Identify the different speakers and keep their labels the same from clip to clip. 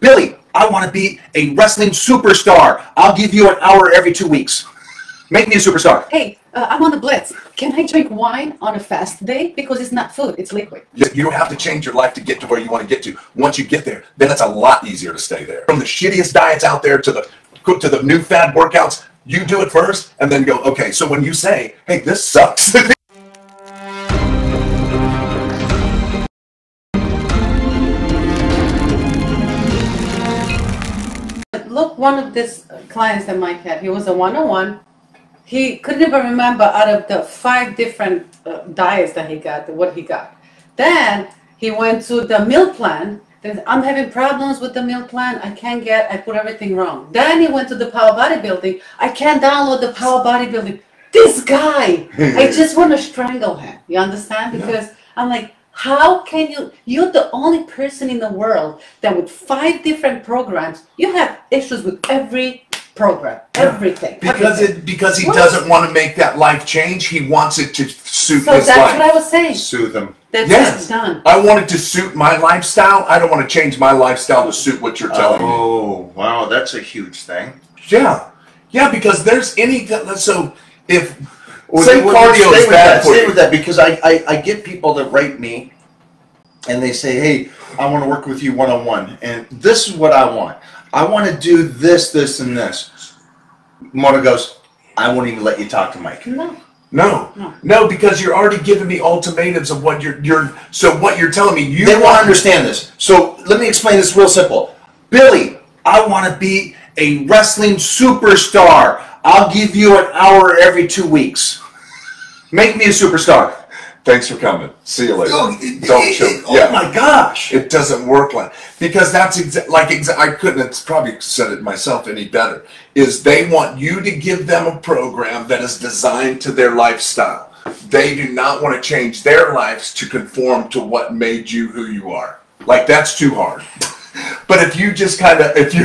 Speaker 1: Billy, I want to be a wrestling superstar. I'll give you an hour every 2 weeks. Make me a superstar.
Speaker 2: Hey, I'm on the Blitz. Can I drink wine on a fast day? Because it's not food, it's liquid.
Speaker 3: You don't have to change your life to get to where you want to get to. Once you get there, then it's a lot easier to stay there. From the shittiest diets out there to the new fad workouts, you do it first and then go, okay, so when you say, hey, this sucks.
Speaker 2: Look, one of these clients that Mike had, he was a one-on-one. He couldn't even remember out of the 5 different diets that he got, what he got. Then he went to the meal plan. Then I'm having problems with the meal plan. I put everything wrong. Then he went to the power bodybuilding. I can't download the power bodybuilding. This guy, I just want to strangle him. You understand? Because I'm like, how can you're the only person in the world that with 5 different programs, you have issues with every program, everything.
Speaker 3: Because he doesn't want to make that life change. He wants it to suit his life.
Speaker 2: So that's what I was saying.
Speaker 3: Soothe him.
Speaker 2: That's done.
Speaker 3: I want it to suit my lifestyle. I don't want to change my lifestyle to suit what you're telling me.
Speaker 1: Oh, wow, that's a huge thing.
Speaker 3: Yeah. Yeah, because there's so if
Speaker 1: well,
Speaker 3: say cardio is bad for you.
Speaker 1: Stay with that because I get people that write me and they say, hey, I want to work with you one-on-one and this is what I want. I want to do this, this, and this. Mona goes, I won't even let you talk to Mike.
Speaker 3: No, because you're already giving me ultimatums of what so what you're telling me.
Speaker 1: They want to understand this. So let me explain this real simple. Billy, I want to be a wrestling superstar. I'll give you an hour every 2 weeks. Make me a superstar.
Speaker 3: Thanks for coming. See you later.
Speaker 1: Don't choke. Oh my gosh.
Speaker 3: It doesn't work because that's I couldn't have probably said it myself any better. Is they want you to give them a program that is designed to their lifestyle. They do not want to change their lives to conform to what made you who you are. Like that's too hard. But if you just kind of, if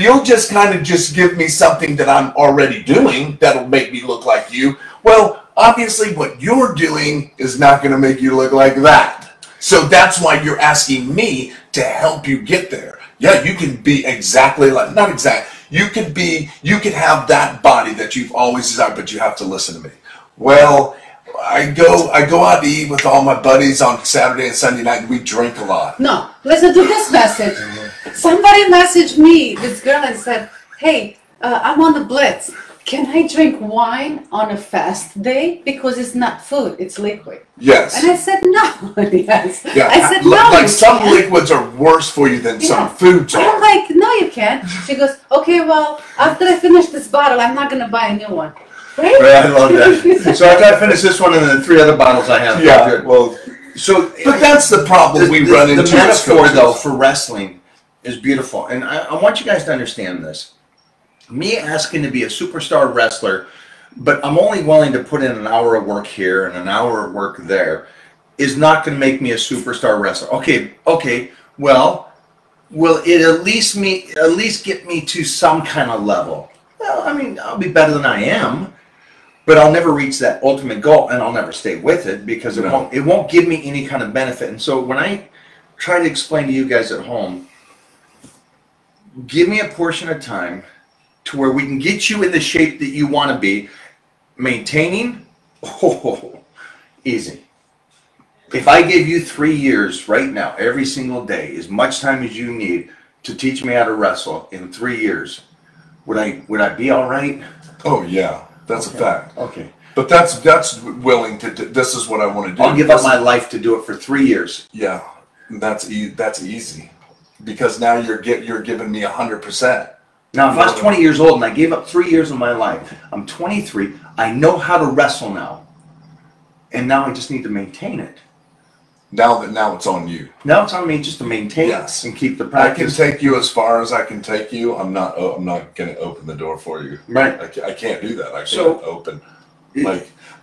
Speaker 3: you'll just kind of just give me something that I'm already doing that'll make me look like you, well, obviously what you're doing is not going to make you look like that. So that's why you're asking me to help you get there. Yeah, you can be exactly like, not exact, you could have that body that you've always desired, but you have to listen to me. Well, I go out to eat with all my buddies on Saturday and Sunday night and we drink a lot.
Speaker 2: No, listen to this message. Somebody messaged me, this girl, and said, hey, I'm on the Blitz. Can I drink wine on a fast day? Because it's not food, it's liquid.
Speaker 3: Yes.
Speaker 2: And I said, no. Yes.
Speaker 3: Yeah.
Speaker 2: I said, no,
Speaker 3: like some liquids are worse for you than some foods are.
Speaker 2: I'm like, no, you can't. She goes, okay, well, after I finish this bottle, I'm not going to buy a new one. Right?
Speaker 1: I love that. So I got to finish this one and then 3 other bottles I have.
Speaker 3: Yeah, well, but that's the problem we run into.
Speaker 1: The metaphor, though, for wrestling is beautiful. And I want you guys to understand this. Me asking to be a superstar wrestler, but I'm only willing to put in an hour of work here and an hour of work there, is not going to make me a superstar wrestler. Okay, well, will it at least get me to some kind of level? Well, I mean, I'll be better than I am, but I'll never reach that ultimate goal, and I'll never stay with it because it won't give me any kind of benefit. And so when I try to explain to you guys at home, give me a portion of time to where we can get you in the shape that you want to be, maintaining, easy. If I gave you 3 years right now, every single day, as much time as you need to teach me how to wrestle in 3 years, would I be all right?
Speaker 3: Oh yeah, that's a fact.
Speaker 1: Okay.
Speaker 3: But that's willing to. This is what I want to do.
Speaker 1: I'll give up my life to do it for 3 years.
Speaker 3: Yeah, that's easy, because now you're giving me 100%.
Speaker 1: Now, if I was 20 years old and I gave up 3 years of my life, I'm 23. I know how to wrestle now, and now I just need to maintain it.
Speaker 3: Now it's on you.
Speaker 1: Now it's on me just to maintain it and keep the practice.
Speaker 3: I can take you as far as I can take you. I'm not going to open the door for you.
Speaker 1: Right.
Speaker 3: I can't do that. I can't open.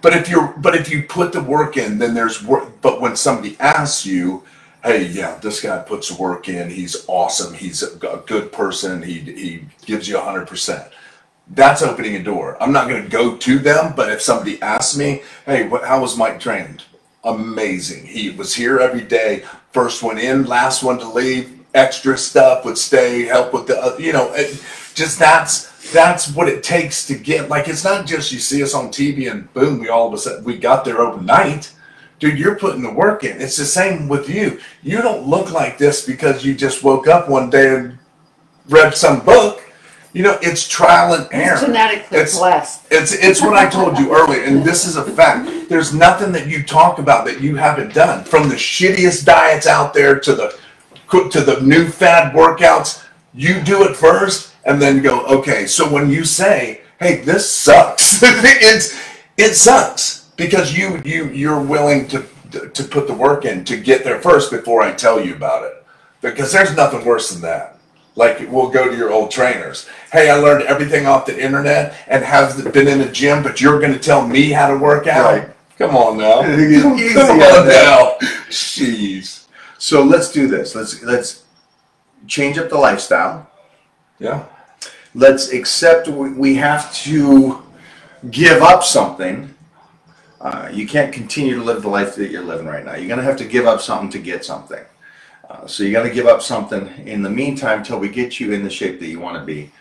Speaker 3: But if you put the work in, then there's work. But when somebody asks you, hey, yeah, this guy puts the work in. He's awesome. He's a good person. He gives you 100%. That's opening a door. I'm not going to go to them, but if somebody asks me, hey, how was Mike trained? Amazing. He was here every day. First one in, last one to leave. extra stuff would help with the, you know, just that's what it takes to get, like, it's not just you see us on TV and boom, we all of a sudden, we got there overnight. Dude, you're putting the work in. It's the same with you. You don't look like this because you just woke up one day and read some book. You know, it's trial and error.
Speaker 2: It's genetically blessed.
Speaker 3: It's what I told you earlier, and this is a fact. There's nothing that you talk about that you haven't done. From the shittiest diets out there to the new fad workouts, you do it first and then go, okay, so when you say, hey, this sucks, it sucks because you're willing to put the work in to get there first before I tell you about it. Because there's nothing worse than that. Like, we'll go to your old trainers. Hey, I learned everything off the internet and haven't been in a gym, but you're going to tell me how to work out? Right. Come on now. Come on now. Jeez.
Speaker 1: So let's do this. Let's change up the lifestyle.
Speaker 3: Yeah.
Speaker 1: Let's accept we have to give up something. You can't continue to live the life that you're living right now. You're going to have to give up something to get something. So you got to give up something in the meantime till we get you in the shape that you want to be.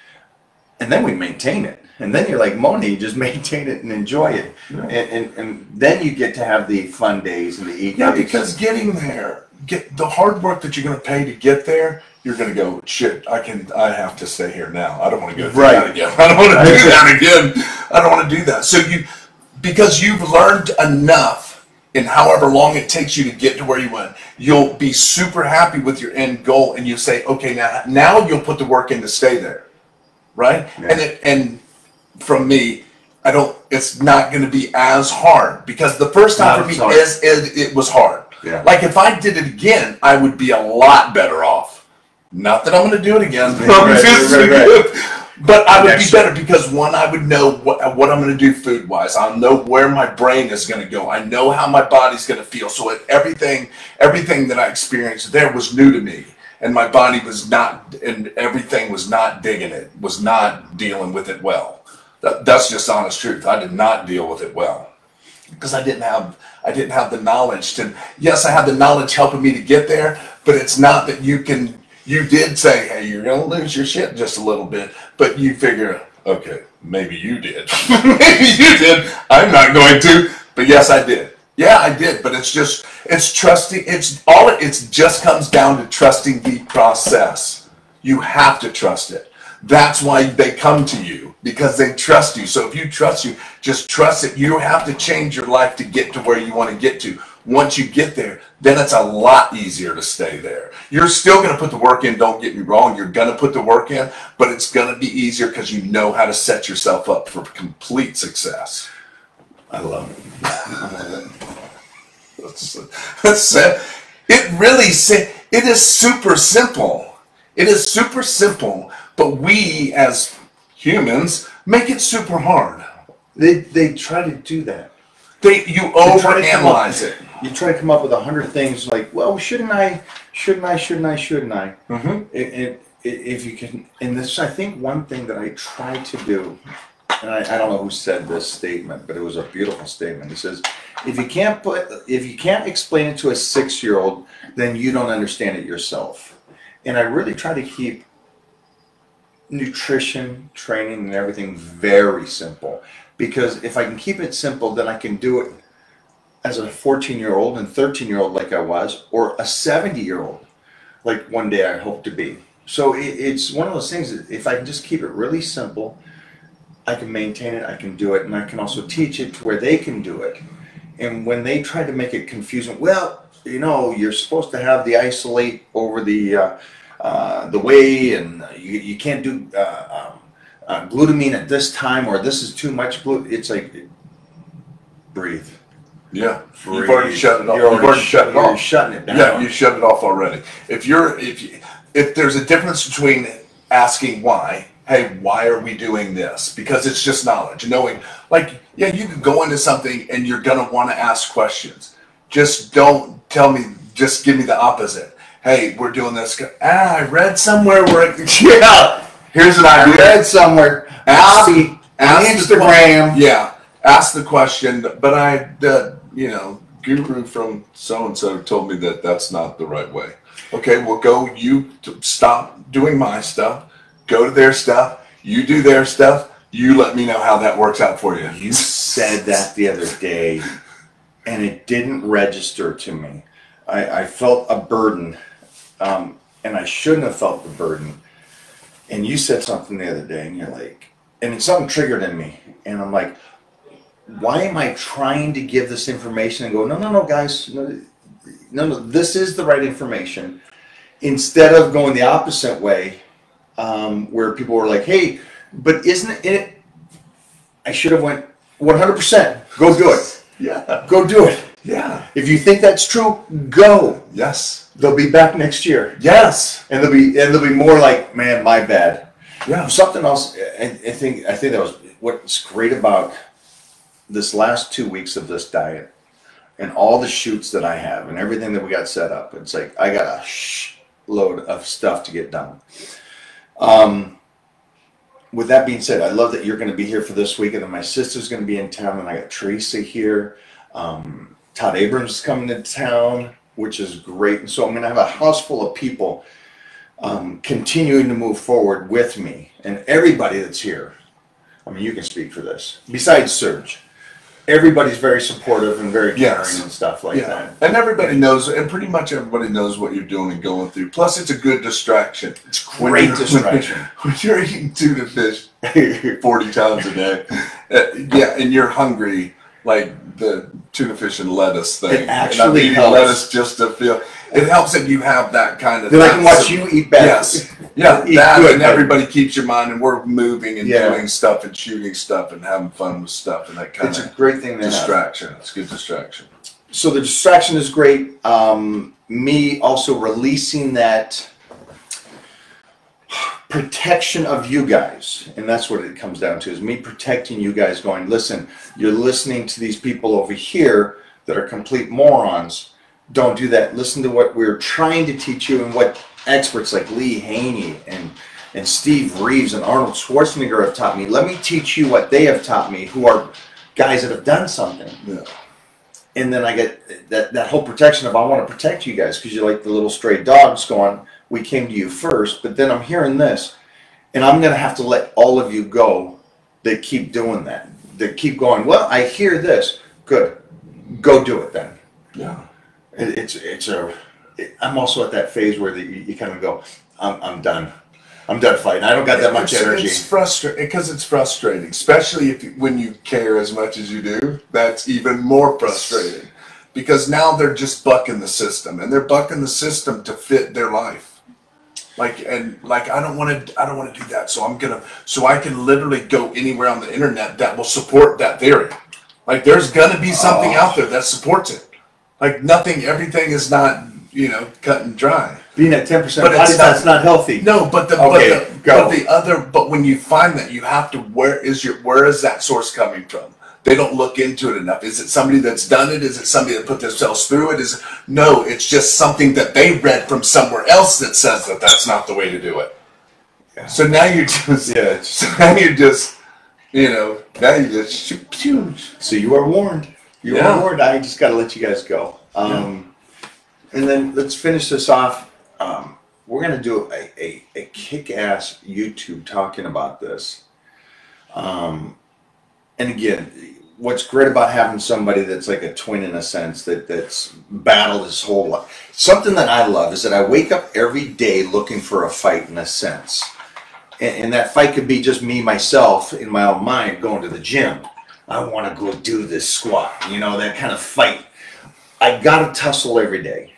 Speaker 1: And then we maintain it. And then you're like Moni, you just maintain it and enjoy it. Yeah. And then you get to have the fun days and the eat days.
Speaker 3: Because getting there, the hard work that you're going to pay to get there, you're going to go, shit, I have to stay here now. I don't want to go through that again. I don't want to do that again. I don't want to do that. So because you've learned enough in however long it takes you to get to where you went, you'll be super happy with your end goal, and you say, okay, now you'll put the work in to stay there, right? Yeah. And from me, it's not going to be as hard, because the first time for me it was hard. Yeah. Like, if I did it again, I would be a lot better off. Not that I'm going to do it again. Right. But I would be better because, one, I would know what I'm going to do food-wise. I'll know where my brain is going to go. I know how my body's going to feel. So everything that I experienced there was new to me. And my body was not, and everything was not digging it, was not dealing with it well. That's just honest truth. I did not deal with it well because I didn't have the knowledge to, yes, I had the knowledge helping me to get there, but it's not that you did say, hey, you're going to lose your shit just a little bit, but you figure, okay, maybe you did. Maybe you did. I'm not going to, but yes, I did. Yeah, I did, but it's trusting. It just comes down to trusting the process. You have to trust it. That's why they come to you, because they trust you. So if you trust you, just trust it. You don't have to change your life to get to where you want to get to. Once you get there, then it's a lot easier to stay there. You're still going to put the work in, don't get me wrong. You're going to put the work in, but it's going to be easier because you know how to set yourself up for complete success. I love it. That's it. It is super simple. It is super simple, but we as humans make it super hard.
Speaker 1: They try to do that.
Speaker 3: You overanalyze it.
Speaker 1: You try to come up with 100 things like, well, shouldn't I? Mm-hmm. If you can, and this, I think one thing that I try to do, and I don't know who said this statement, but it was a beautiful statement. It says, if you can't explain it to a 6-year-old, then you don't understand it yourself. And I really try to keep nutrition, training, and everything very simple. Because if I can keep it simple, then I can do it as a 14-year-old and 13-year-old like I was, or a 70-year-old like one day I hope to be. So it's one of those things that if I can just keep it really simple, I can maintain it, I can do it, and I can also teach it to where they can do it. And when they try to make it confusing, well, you know, you're supposed to have the isolate over the whey, and you can't do glutamine at this time, or this is too much gluten. It's like, breathe.
Speaker 3: Yeah, breathe. You've already shut it off. You're
Speaker 1: shutting it down.
Speaker 3: Yeah, you shut it off already. If there's a difference between asking why, hey, why are we doing this? Because it's just knowledge, knowing. Like, yeah, you can go into something and you're gonna want to ask questions. Just don't tell me. Just give me the opposite. Hey, we're doing this. I read somewhere where. Yeah. Here's an idea.
Speaker 1: I read somewhere.
Speaker 3: Ask
Speaker 1: Instagram.
Speaker 3: Yeah. Ask the question, but guru from so-and-so told me that that's not the right way. Okay, well, stop doing my stuff, go to their stuff, you do their stuff, you let me know how that works out for you.
Speaker 1: You said that the other day, and it didn't register to me. I felt a burden, and I shouldn't have felt the burden. And you said something the other day, and you're like, and something triggered in me, and I'm like, why am I trying to give this information and go, no, guys, no, this is the right information, instead of going the opposite way, where people were like, hey, but isn't it, I should have went 100%, go do it.
Speaker 3: Yeah.
Speaker 1: Go do it.
Speaker 3: Yeah.
Speaker 1: If you think that's true, go.
Speaker 3: Yes.
Speaker 1: They'll be back next year.
Speaker 3: Yes.
Speaker 1: And they'll be more like, man, my bad.
Speaker 3: Yeah.
Speaker 1: Something else, I think that was what's great about this last 2 weeks of this diet and all the shoots that I have and everything that we got set up. It's like I got a load of stuff to get done. With that being said, I love that you're going to be here for this week, and then my sister's going to be in town, and I got Teresa here. Todd Abrams is coming to town, which is great. And so I'm going to have a house full of people continuing to move forward with me, and everybody that's here. I mean, you can speak for this. Besides Serge, everybody's very supportive and very caring and stuff like that.
Speaker 3: And everybody knows, and pretty much everybody knows what you're doing and going through. Plus, it's a good distraction.
Speaker 1: It's great distraction.
Speaker 3: When you're eating tuna fish 40 times a day, and you're hungry, like the tuna fish and lettuce thing.
Speaker 1: It actually
Speaker 3: and
Speaker 1: helps.
Speaker 3: Lettuce just to feel. It helps that you have that kind of.
Speaker 1: Then I can watch you eat better.
Speaker 3: Yes. Yeah,
Speaker 1: Eat
Speaker 3: that
Speaker 1: good,
Speaker 3: and everybody keeps your mind, and we're moving and
Speaker 1: Yeah.
Speaker 3: doing stuff and shooting stuff and having fun with stuff, and that kind
Speaker 1: It's a
Speaker 3: of
Speaker 1: great thing to have.
Speaker 3: distraction. It's a good distraction.
Speaker 1: So the distraction is great. Me also releasing that protection of you guys, and that's what it comes down to, is me protecting you guys, going, listen, you're listening to these people over here that are complete morons. Don't do that. Listen to what we're trying to teach you, and what experts like Lee Haney and Steve Reeves and Arnold Schwarzenegger have taught me. Let me teach you what they have taught me, who are guys that have done something.
Speaker 3: Yeah.
Speaker 1: And then I get that whole protection of, I want to protect you guys, because you're like the little stray dogs going, we came to you first. But then I'm hearing this, and I'm going to have to let all of you go that keep doing that, that keep going, well, I hear this. Good. Go do it then.
Speaker 3: Yeah.
Speaker 1: I'm also at that phase where you kind of go, I'm done. I'm done fighting. I don't got that much energy.
Speaker 3: It's frustrating, because it's frustrating, especially when you care as much as you do. That's even more frustrating, because now they're just bucking the system, and they're bucking the system to fit their life. I don't want to do that. So I can literally go anywhere on the internet that will support that theory. Like, there's gonna be something out there that supports it. Like, everything is not, cut and dry.
Speaker 1: Being at 10% body fat's not healthy.
Speaker 3: No, but when you find that, you have to, where is that source coming from? They don't look into it enough. Is it somebody that's done it? Is it somebody that put themselves through it? No, it's just something that they read from somewhere else that says that that's not the way to do it. Yeah. So now you're just,
Speaker 1: So you are warned. You are warned. I just got to let you guys go. And then let's finish this off. We're going to do a kick-ass YouTube talking about this. And again, what's great about having somebody that's like a twin in a sense, that's battled his whole life. Something that I love is that I wake up every day looking for a fight in a sense. And that fight could be just me, myself, in my own mind, going to the gym. I want to go do this squat, that kind of fight. I got to tussle every day.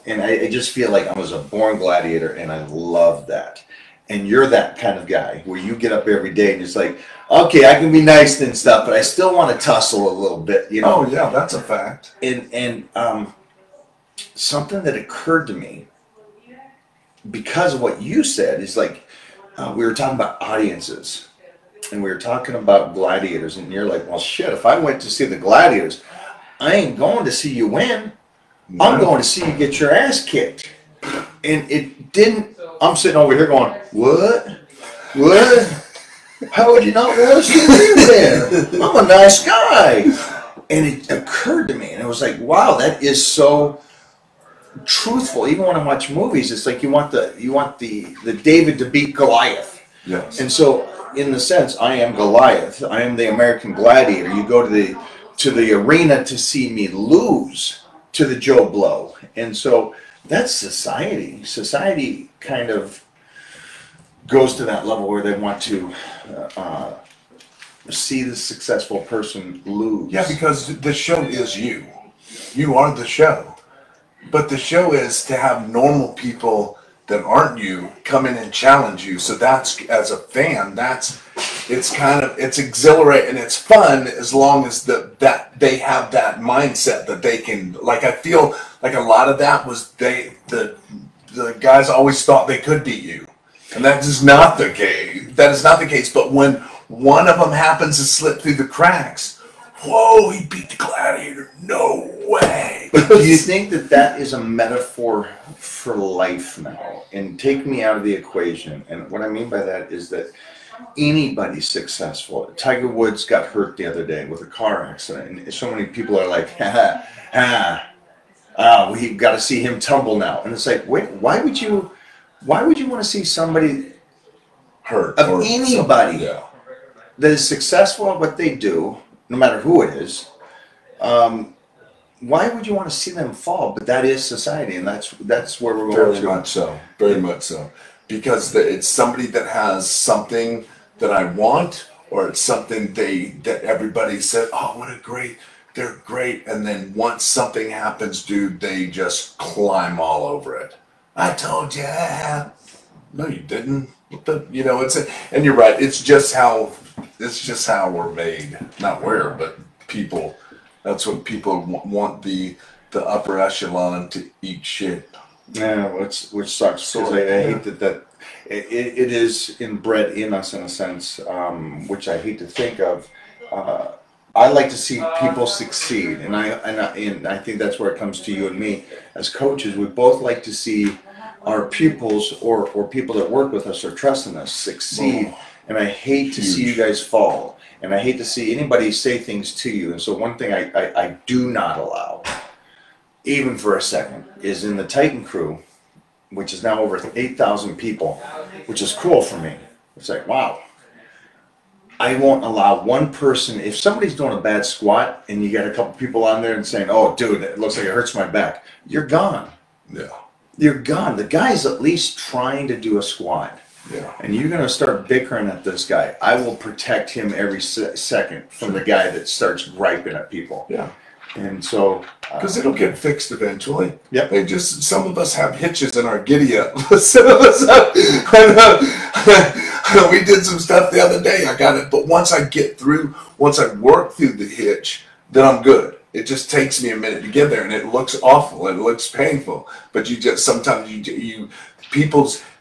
Speaker 1: And I just feel like I was a born gladiator, and I love that. And you're that kind of guy where you get up every day and it's like, okay, I can be nice and stuff, but I still want to tussle a little bit,
Speaker 3: Oh yeah, that's a fact.
Speaker 1: And something that occurred to me because of what you said is like, we were talking about audiences, and we were talking about gladiators, and you're like, well, shit, if I went to see the gladiators, I ain't going to see you win. No. I'm going to see you get your ass kicked. And it didn't. I'm sitting over here going, what? How would you not want to see me win? I'm a nice guy. And it occurred to me, and it was like, wow, that is so truthful. Even when I watch movies, it's like you want the David to beat Goliath.
Speaker 3: Yes.
Speaker 1: And so, in the sense, I am Goliath. I am the American Gladiator. You go to the arena to see me lose to the Joe Blow. And so that's society. Society kind of goes to that level where they want to see the successful person lose.
Speaker 3: Yeah, because the show is you. You are the show. But the show is to have normal people that aren't you come in and challenge you. So that's, as a fan, it's exhilarating, it's fun as long as that they have that mindset that they can, like, I feel like a lot of that was the guys always thought they could beat you. And that is not the case. That is not the case. But when one of them happens to slip through the cracks, whoa, he beat the Gladiator. No way.
Speaker 1: But do you think that is a metaphor for life now? And take me out of the equation. And what I mean by that is that anybody's successful. Tiger Woods got hurt the other day with a car accident. And so many people are like, we've got to see him tumble now. And it's like, wait, why would you want to see somebody
Speaker 3: Hurt
Speaker 1: of anybody that is successful at what they do, no matter who it is? Why would you want to see them fall? But that is society, and that's where we're going.
Speaker 3: Very much so. Very much so. Because it's somebody that has something that I want, or it's something that everybody said, oh, they're great. And then once something happens, dude, they just climb all over it. I told you. No, you didn't. And you're right. It's just how we're made. Not where, but people. That's what people want the upper echelon to eat shit.
Speaker 1: Yeah, which sucks, because I hate that it is inbred in us in a sense, which I hate to think of. I like to see people succeed, and I think that's where it comes to you and me as coaches. We both like to see our pupils or people that work with us or trust in us succeed, and I hate to see you guys fall. And I hate to see anybody say things to you. And so one thing I do not allow, even for a second, is in the Titan crew, which is now over 8,000 people, which is cool for me. It's like, wow. I won't allow one person, if somebody's doing a bad squat and you got a couple people on there and saying, oh, dude, it looks like it hurts my back, you're gone.
Speaker 3: Yeah. You're
Speaker 1: gone. The guy's at least trying to do a squat.
Speaker 3: Yeah.
Speaker 1: And you're going to start bickering at this guy. I will protect him every second from the guy that starts griping at people.
Speaker 3: Yeah.
Speaker 1: And so...
Speaker 3: Because it'll get fixed eventually.
Speaker 1: Yep.
Speaker 3: Some of us have hitches in our giddy up. Some of us have, we did some stuff the other day. I got it. But once I work through the hitch, then I'm good. It just takes me a minute to get there, and it looks awful. It looks painful. But sometimes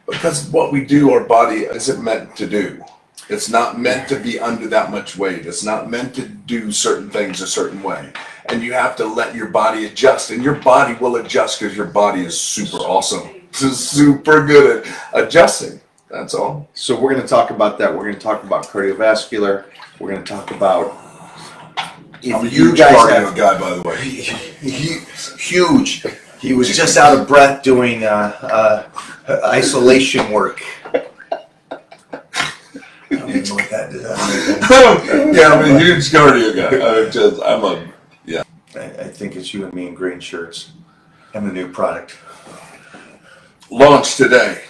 Speaker 3: because what we do, our body isn't meant to do. It's not meant to be under that much weight. It's not meant to do certain things a certain way. And you have to let your body adjust. And your body will adjust because your body is super awesome. It's super good at adjusting. That's all.
Speaker 1: So we're going to talk about that. We're going to talk about cardiovascular. We're going to talk about...
Speaker 3: I'm a huge cardio guy, by the way.
Speaker 1: Huge. He was just out of breath doing isolation work. I don't even know what that is.
Speaker 3: Yeah, I'm a huge cardio guy.
Speaker 1: I think it's you and me in green shirts and the new product.
Speaker 3: Launched today.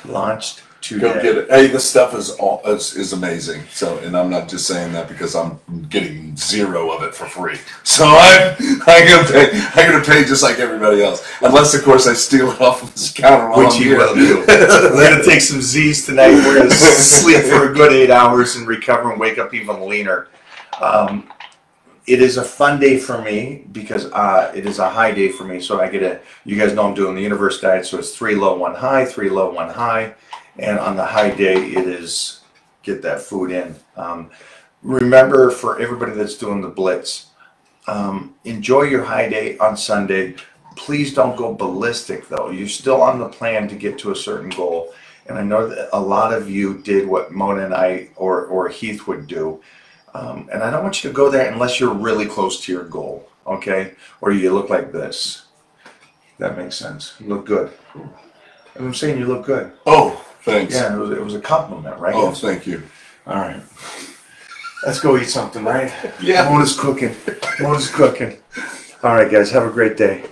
Speaker 1: Go
Speaker 3: get it. Hey, this stuff is amazing. So, and I'm not just saying that because I'm getting zero of it for free. So I'm gonna pay just like everybody else, unless of course I steal it off of his counter.
Speaker 1: Which he will do. We're gonna take some Z's tonight. We're gonna sleep for a good 8 hours and recover and wake up even leaner. It is a fun day for me because it is a high day for me. So you guys know I'm doing the universe diet. So it's 3 low, 1 high, 3 low, 1 high. And on the high day, it is get that food in. Remember, for everybody that's doing the Blitz, enjoy your high day on Sunday. Please don't go ballistic, though. You're still on the plan to get to a certain goal. And I know that a lot of you did what Mona and I or Heath would do. And I don't want you to go there unless you're really close to your goal, okay? Or you look like this. That makes sense. You look good. I'm saying you look good.
Speaker 3: Oh, thanks.
Speaker 1: Yeah, it was a compliment, right?
Speaker 3: Oh, thank you.
Speaker 1: All right. Let's go eat something, right?
Speaker 3: Yeah.
Speaker 1: Mona's cooking. Mona's cooking. All right, guys. Have a great day.